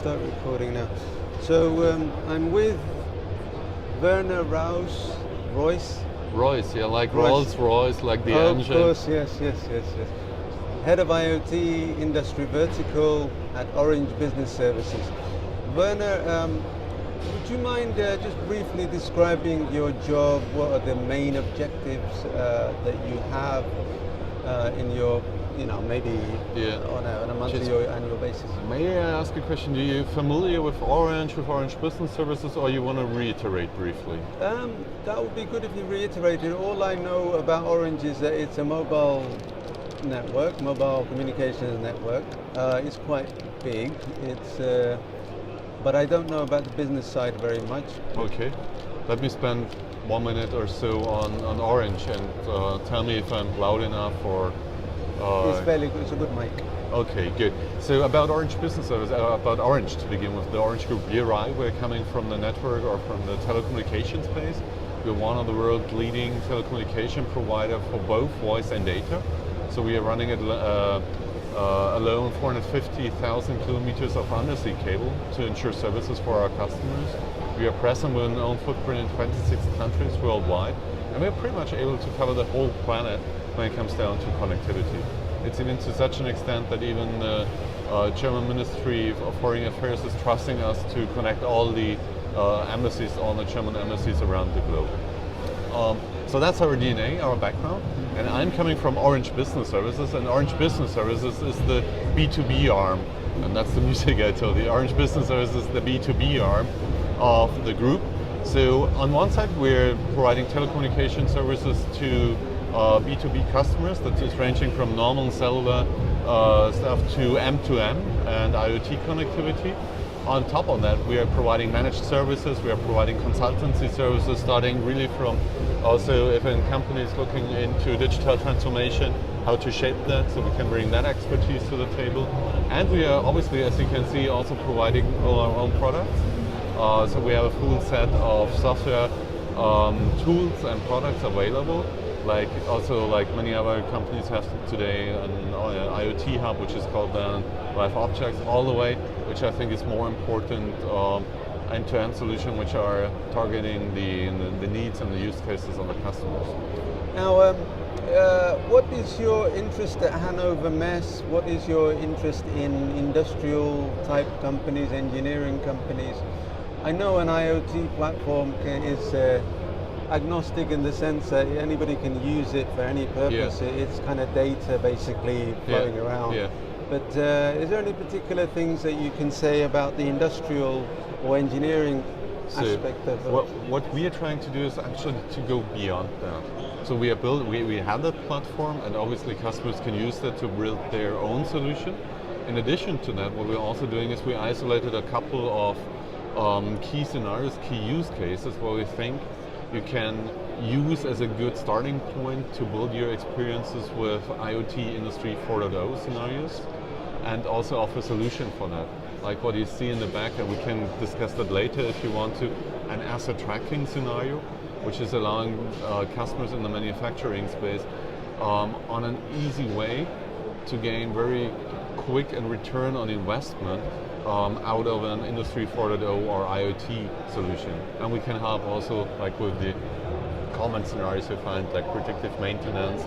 start recording now. So I'm with Werner Royce. Royce, yeah, like Royce. Rolls-Royce, like the Oh, engine. of course, yes. Head of IoT Industry Vertical at Orange Business Services. Werner, would you mind just briefly describing your job? What are the main objectives that you have in your, maybe Yeah. on a monthly or annual basis? May I ask a question? Are you familiar with Orange Business Services, or you want to reiterate briefly? That would be good if you reiterated. All I know about Orange is that it's a mobile network, mobile communications network. It's quite big. But I don't know about the business side very much. Okay. Let me spend 1 minute or so on Orange and tell me if I'm loud enough or... It's fairly good. It's a good mic. Okay, good. So about Orange Business Service, about Orange to begin with, the Orange Group, we're coming from the network or from the telecommunications space. We're one of the world's leading telecommunication provider for both voice and data. So we are running it alone 450,000 kilometers of undersea cable to ensure services for our customers. We are present with an own footprint in 26 countries worldwide, and we're pretty much able to cover the whole planet when it comes down to connectivity. It's even to such an extent that even the German Ministry of Foreign Affairs is trusting us to connect all the embassies, all the German embassies around the globe. So that's our DNA, our background. And I'm coming from Orange Business Services, and Orange Business Services is the B2B arm. And that's the music I told you. Orange Business Services is the B2B arm of the group. So on one side, we're providing telecommunication services to B2B customers, that is ranging from normal cellular stuff to M2M and IoT connectivity. On top of that, we are providing managed services, we are providing consultancy services, starting really from also if a company is looking into digital transformation, how to shape that, so we can bring that expertise to the table. And we are obviously, as you can see, also providing all our own products. So we have a full set of software tools and products available. Like many other companies have today an IoT hub, which is called Live Objects, all the way, which I think is more important end-to-end solution, which are targeting the needs and the use cases of the customers. Now, what is your interest at Hannover Messe? What is your interest in industrial type companies, engineering companies? I know an IoT platform is agnostic in the sense that anybody can use it for any purpose. Yeah. It's kind of data basically flowing around. Yeah. But is there any particular things that you can say about the industrial or engineering aspect of it? What we are trying to do is actually to go beyond that. So we have that platform, and obviously customers can use that to build their own solution. In addition to that, what we're also doing is we isolated a couple of key scenarios, key use cases where we think you can use as a good starting point to build your experiences with IoT Industry 4.0 scenarios, and also offer a solution for that. Like what you see in the back, and we can discuss that later if you want to, an asset tracking scenario, which is allowing customers in the manufacturing space on an easy way to gain very quick and return on investment out of an Industry 4.0 or IoT solution. And we can help also, like with the common scenarios you find, like predictive maintenance,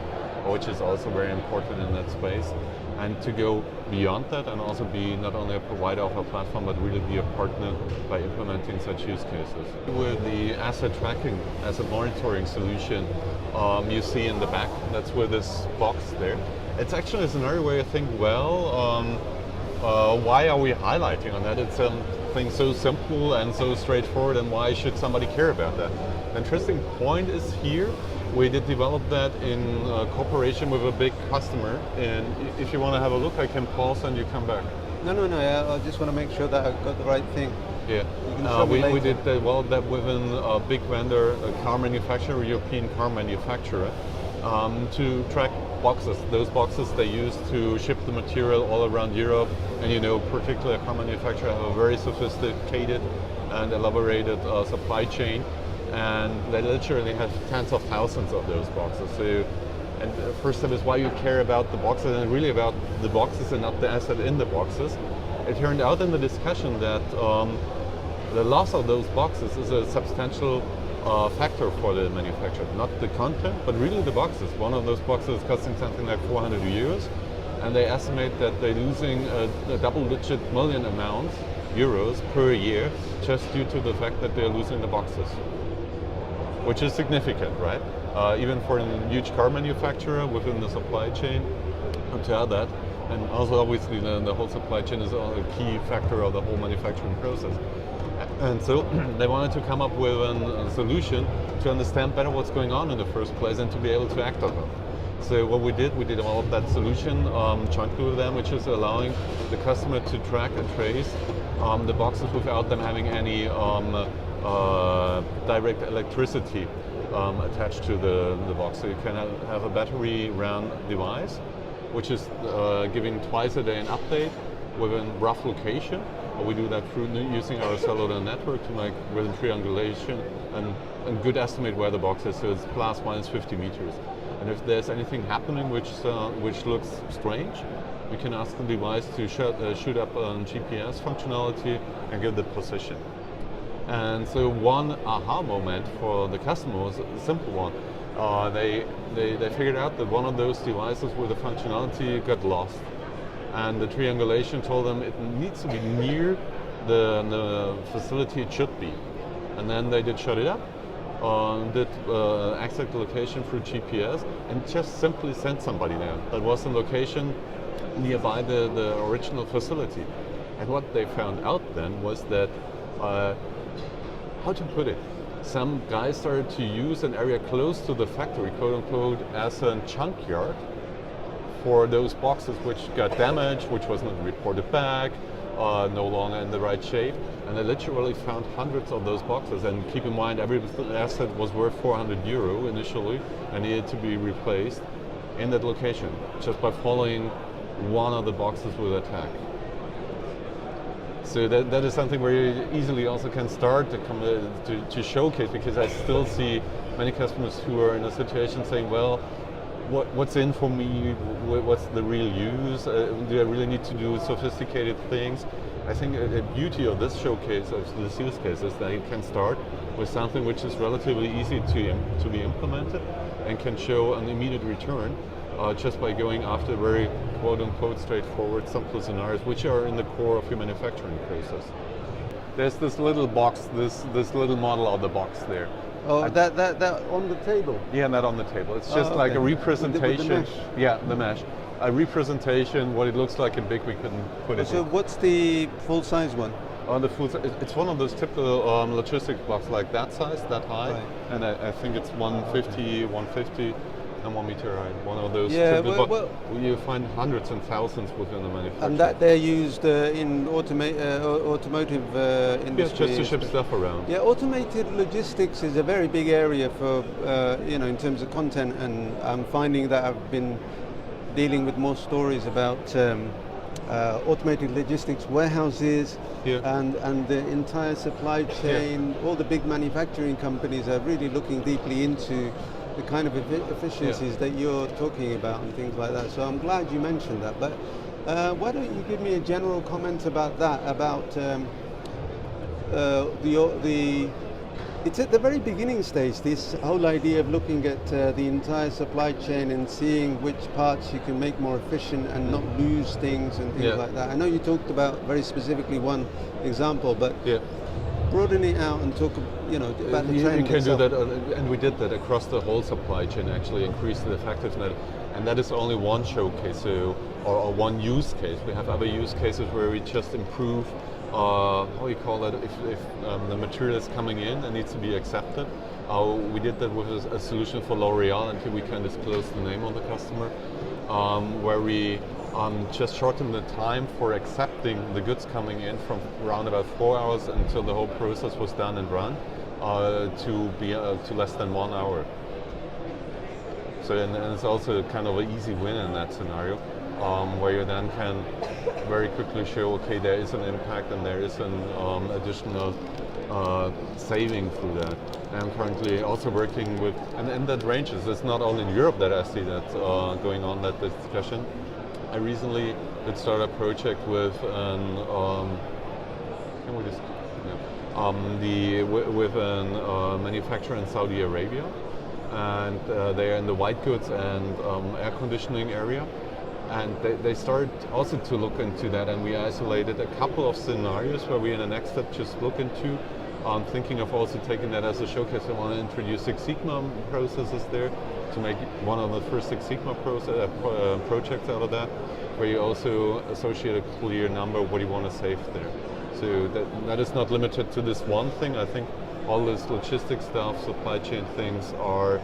which is also very important in that space. And to go beyond that and also be not only a provider of a platform, but really be a partner by implementing such use cases. With the asset tracking, asset monitoring solution you see in the back, that's where this box there. It's actually a scenario where you think, well, why are we highlighting on that? It's something so simple and so straightforward, and why should somebody care about that? The interesting point is here, we did develop that in cooperation with a big customer, and if you want to have a look, I can pause and you come back. No, I just want to make sure that I've got the right thing. Yeah, we did develop that within a big vendor, a car manufacturer, European car manufacturer, to track boxes. Those boxes they use to ship the material all around Europe, and particularly a car manufacturer have a very sophisticated and elaborated supply chain, and they literally have tens of thousands of those boxes. So, and the first step is why you care about the boxes, and really about the boxes and not the asset in the boxes. it turned out in the discussion that the loss of those boxes is a substantial factor for the manufacturer. Not the content, but really the boxes. One of those boxes is costing something like 400 euros, and they estimate that they're losing a double-digit million amount, euros, per year, just due to the fact that they're losing the boxes. Which is significant, right? Even for a huge car manufacturer within the supply chain, to add that. And also obviously the whole supply chain is a key factor of the whole manufacturing process. And so they wanted to come up with a solution to understand better what's going on in the first place and to be able to act on it. So what we developed that solution jointly with them, which is allowing the customer to track and trace the boxes without them having any direct electricity attached to the box. So you can have a battery run device, which is giving twice a day an update within rough location. We do that through using our cellular network to make within triangulation and good estimate where the box is. So it's plus minus 50 meters. And if there's anything happening which looks strange, we can ask the device to shoot up GPS functionality and give the position. And so one aha moment for the customer was a simple one. They figured out that one of those devices with the functionality got lost. And the triangulation told them it needs to be near the facility it should be. And then they did shut it up, did exact location through GPS, and just simply sent somebody there. That was the location nearby the original facility. And what they found out then was that, how to put it, some guys started to use an area close to the factory, quote unquote, as a junkyard for those boxes which got damaged, which was not reported back, no longer in the right shape. And they literally found hundreds of those boxes. And keep in mind, every asset was worth 400 euro initially and needed to be replaced in that location, just by following one of the boxes with a tag. So that is something where you easily also can start to showcase, because I still see many customers who are in a situation saying, well, what's in for me? What's the real use? Do I really need to do sophisticated things? I think the beauty of this showcase, of this use case, is that you can start with something which is relatively easy to be implemented and can show an immediate return just by going after very quote-unquote straightforward, simple scenarios, which are in the core of your manufacturing process. There's this little box, this little model of the box there. Oh, that on the table? Yeah, that on the table. It's just like a representation. With the mesh. Yeah, the mesh. A representation, what it looks like in big, we can put it So in. what's the full-size one? On the full, it's one of those typical logistics boxes, like that size, that high, Right. and I think it's 150 and 1 meter high. One of those Yeah, typical well, you find hundreds and thousands within the manufacturer. And that they're used in automotive industry. Just to ship stuff around. Yeah, automated logistics is a very big area for in terms of content, and I'm finding that I've been dealing with more stories about automated logistics warehouses, and the entire supply chain. All the big manufacturing companies are really looking deeply into the kind of efficiencies that you're talking about and things like that. So I'm glad you mentioned that. But why don't you give me a general comment about that? About it's at the very beginning stage, this whole idea of looking at the entire supply chain and seeing which parts you can make more efficient and not lose things and things like that. I know you talked about very specifically one example, but broaden it out and talk about the trend. You can itself. do that, and we did that across the whole supply chain, actually increase the effectiveness. And that is only one showcase, or one use case. We have other use cases where we just improve, how you call it, if the material is coming in and needs to be accepted. We did that with a solution for L'Oreal, until we can disclose the name of the customer, where we just shortened the time for accepting the goods coming in from around about 4 hours until the whole process was done and run, to less than 1 hour. So and it's also kind of an easy win in that scenario, where you then can very quickly show, okay, there is an impact and there is an additional saving through that. I'm currently also working with, and that ranges. It's not only in Europe that I see that going on, that discussion. I recently did start a project with an can we just with an manufacturer in Saudi Arabia, and they are in the white goods and air conditioning area. And they started also to look into that, and we isolated a couple of scenarios where we in the next step just look into thinking of also taking that as a showcase. I want to introduce Six Sigma processes there to make one of the first Six Sigma projects out of that, where you also associate a clear number of what you want to save there. So that is not limited to this one thing. I think all this logistics stuff, supply chain things are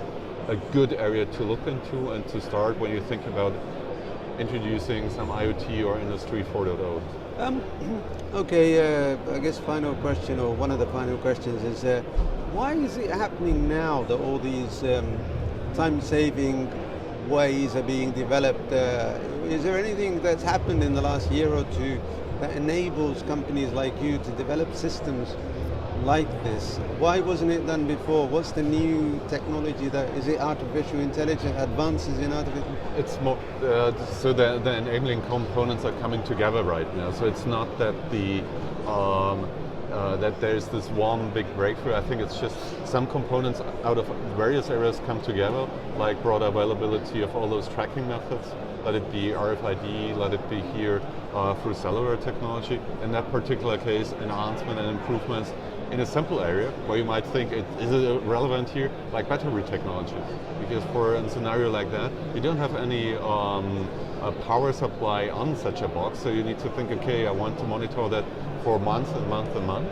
a good area to look into and to start when you think about introducing some IoT or Industry 4.0. Okay, I guess final question, or one of the final questions is, why is it happening now that all these time-saving ways are being developed? Is there anything that's happened in the last year or two that enables companies like you to develop systems like this? Why wasn't it done before? What's the new technology is it artificial intelligence, advances in artificial? It's more, so the enabling components are coming together right now. So it's not that that there's this one big breakthrough. I think it's just some components out of various areas come together, like broader availability of all those tracking methods. Let it be RFID, let it be here through cellular technology. In that particular case, enhancement and improvements in a simple area where you might think, is it relevant here, like battery technology? Because for a scenario like that, you don't have any power supply on such a box, so you need to think, okay, I want to monitor that for months and months and months,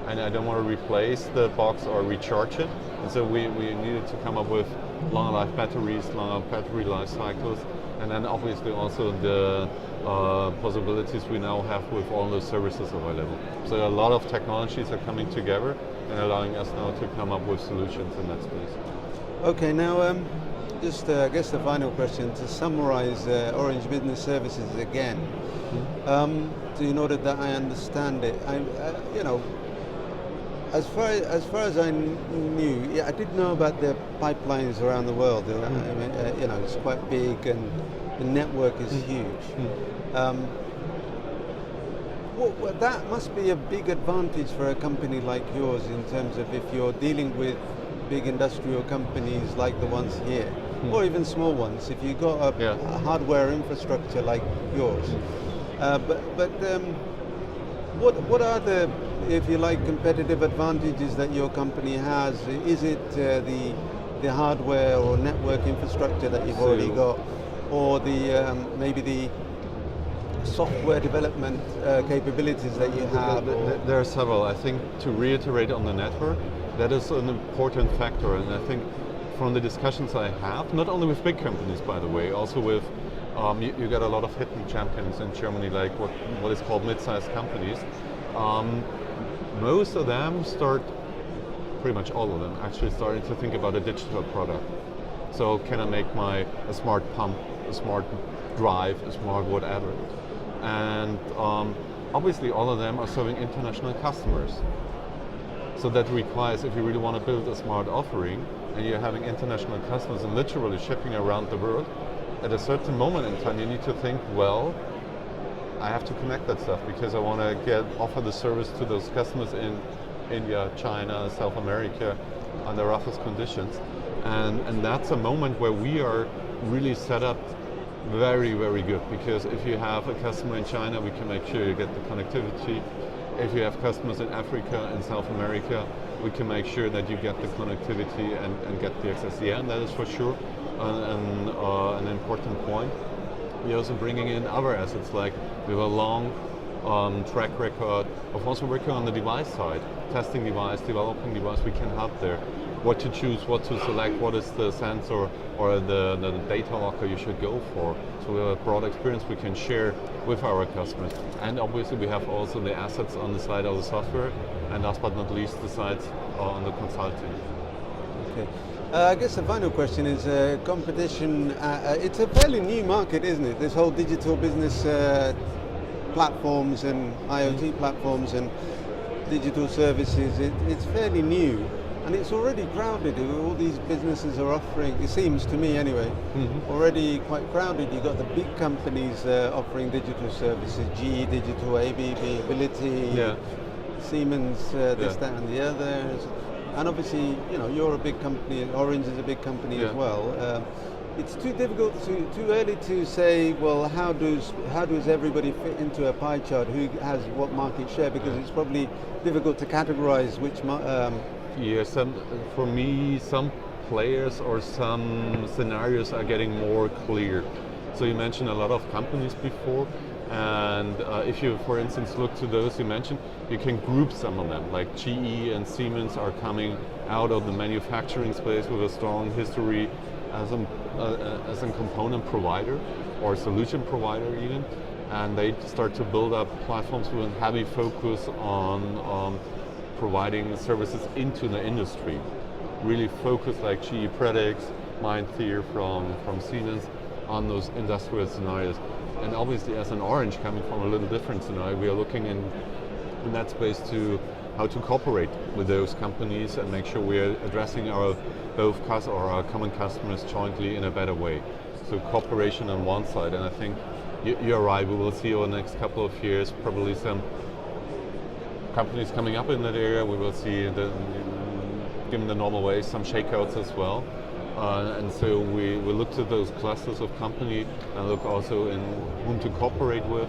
and I don't want to replace the box or recharge it. And so we needed to come up with longer life batteries, longer battery life cycles, and then obviously also the possibilities we now have with all those services available. So a lot of technologies are coming together and allowing us now to come up with solutions in that space. Okay, now just I guess the final question, to summarize Orange Business Services again, in order that I understand it, as far as I knew, I did know about the pipelines around the world. It's quite big and the network is huge. That must be a big advantage for a company like yours in terms of if you're dealing with big industrial companies like the ones here, or even small ones, if you've got a hardware infrastructure like yours. What are the, if you like, competitive advantages that your company has? Is it the hardware or network infrastructure that you've already got, or the maybe the software development capabilities that you have? There are several. I think to reiterate on the network, that is an important factor, and I think from the discussions I have, not only with big companies, by the way, also with you get a lot of hidden champions in Germany, like what is called mid-sized companies. Most of them pretty much all of them, actually starting to think about a digital product. So can I make a smart pump, a smart drive, a smart whatever? And obviously all of them are serving international customers. So that requires, if you really want to build a smart offering, and you're having international customers and literally shipping around the world, at a certain moment in time you need to think, well, I have to connect that stuff because I want to offer the service to those customers in India, China, South America under roughest conditions. And that's a moment where we are really set up very, very good, because if you have a customer in China, we can make sure you get the connectivity. If you have customers in Africa and South America, we can make sure that you get the connectivity and get the access. Yeah, and that is for sure an important point. We're also bringing in other assets, like we have a long track record of also working on the device side, testing device, developing device. We can help there. What to choose, what to select, what is the sensor or the data locker you should go for. So we have a broad experience we can share with our customers. And obviously we have also the assets on the side of the software, and last but not least the sides on the consulting. Okay. I guess the final question is competition. It's a fairly new market, isn't it? This whole digital business platforms and IoT platforms and digital services, it's fairly new. And it's already crowded. All these businesses are offering, it seems to me anyway, already quite crowded. You've got the big companies offering digital services, GE Digital, ABB, Ability, Siemens, this, that and the others. And obviously, you know, you're a big company, Orange is a big company as well. It's too difficult, too early to say, well, how does everybody fit into a pie chart, who has what market share, because it's probably difficult to categorize which Yes, for me, some players or some scenarios are getting more clear. So you mentioned a lot of companies before, and if you, for instance, look to those you mentioned, you can group some of them, like GE and Siemens are coming out of the manufacturing space with a strong history as a component provider or solution provider even, and they start to build up platforms with a heavy focus on providing services into the industry. Really focus, like GE Predix, Mindthere from Siemens, on those industrial scenarios. And obviously as an Orange, coming from a little different scenario, we are looking in that space to how to cooperate with those companies and make sure we're addressing our common customers jointly in a better way. So cooperation on one side, and I think you're right, we will see over the next couple of years probably some companies coming up in that area. We will see, given the normal way, some shakeouts as well. And so we look to those clusters of company and look also in whom to cooperate with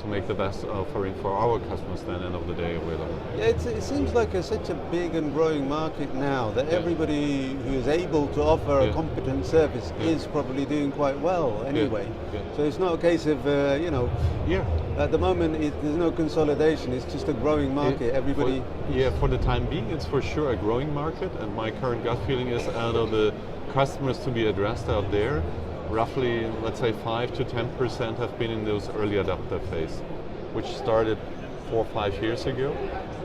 to make the best offering for our customers then end of the day with them. Yeah, it seems like such a big and growing market now that everybody who is able to offer a competent service is probably doing quite well anyway. So it's not a case of, at the moment there's no consolidation, it's just a growing market. Everybody... For the time being it's for sure a growing market, and my current gut feeling is out of the customers to be addressed out there, roughly, let's say 5 to 10% have been in those early adopter phase, which started 4 or 5 years ago.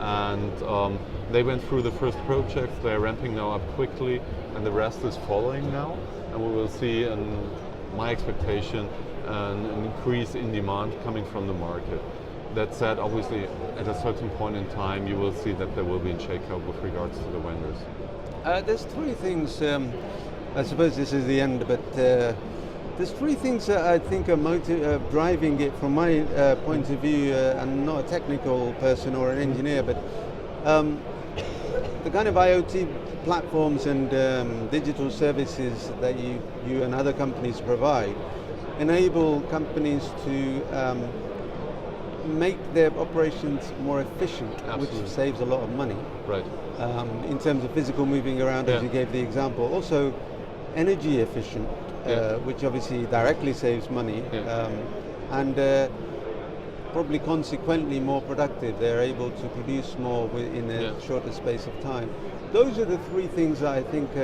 And they went through the first projects, they're ramping now up quickly, and the rest is following now. And we will see, my expectation, an increase in demand coming from the market. That said, obviously, at a certain point in time, you will see that there will be a shakeout with regards to the vendors. There's three things, I suppose this is the end, but there's three things that I think are driving it from my point of view. I'm not a technical person or an engineer, but the kind of IoT platforms and digital services that you and other companies provide enable companies to make their operations more efficient, which saves a lot of money. Right. In terms of physical moving around, as you gave the example. Also, energy efficient, which obviously directly saves money, and probably consequently more productive. They're able to produce more in a shorter space of time. Those are the three things that I think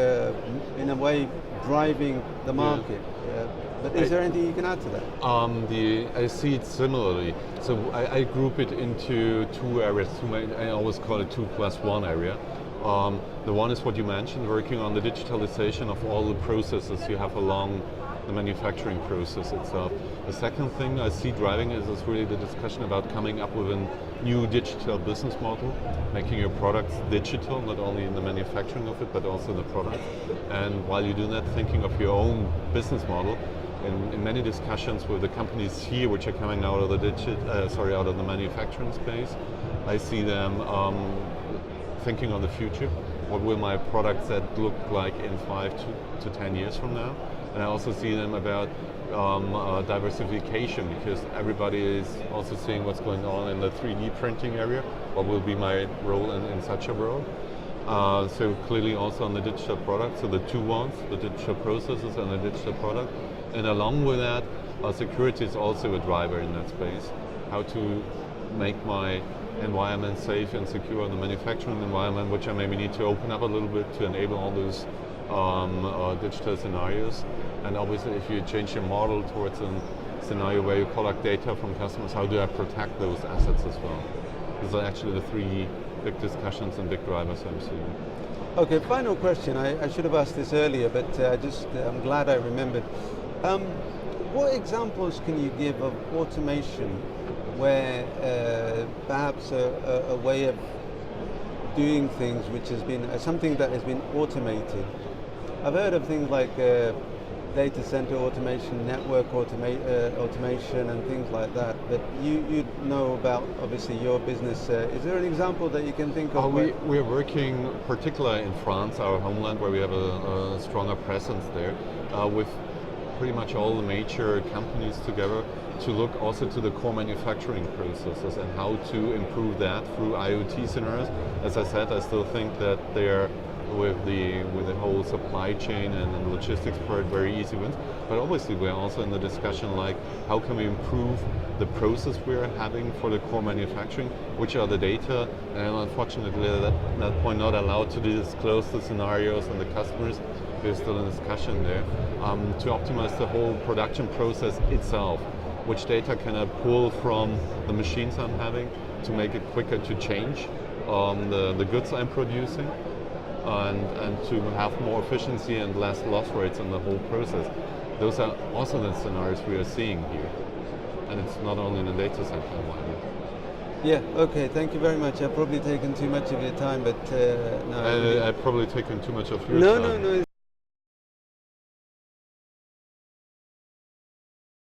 in a way driving the market. But is there anything you can add to that? I see it similarly. So I group it into two areas. I always call it 2+1 area. The one is what you mentioned, working on the digitalization of all the processes you have along the manufacturing process itself. The second thing I see driving is really the discussion about coming up with a new digital business model, making your products digital, not only in the manufacturing of it, but also the product. And while you do that, thinking of your own business model. In many discussions with the companies here, which are coming out of the out of the manufacturing space, I see them thinking on the future. What will my product set look like in 5 to 10 years from now? And I also see them about diversification, because everybody is also seeing what's going on in the 3D printing area. What will be my role in such a world? So clearly also on the digital product, so the two ones, the digital processes and the digital product. And along with that, security is also a driver in that space. How to make my environment safe and secure in the manufacturing environment, which I maybe need to open up a little bit to enable all those digital scenarios. And obviously if you change your model towards a scenario where you collect data from customers, how do I protect those assets as well? These are actually the three big discussions and big drivers I'm seeing. Okay, final question. I should have asked this earlier, but I'm glad I remembered. What examples can you give of automation where perhaps a way of doing things which has been something that has been automated. I've heard of things like data center automation, network automation, and things like that. But you know about obviously your business. Is there an example that you can think of? We are working particularly in France, our homeland, where we have a stronger presence there, with pretty much all the major companies together to look also to the core manufacturing processes and how to improve that through IoT scenarios. As I said, I still think that they're with the whole supply chain and logistics part very easy wins. But obviously we're also in the discussion like how can we improve the process we're having for the core manufacturing, which are the data, and unfortunately at that point not allowed to disclose the scenarios and the customers. We're still in discussion there to optimize the whole production process itself. Which data can I pull from the machines I'm having to make it quicker to change the goods I'm producing, and to have more efficiency and less loss rates in the whole process. Those are also the scenarios we are seeing here. And it's not only in the data center environment. Yeah, okay, thank you very much. I've probably taken too much of your time, but no. I've probably taken too much of your time. No.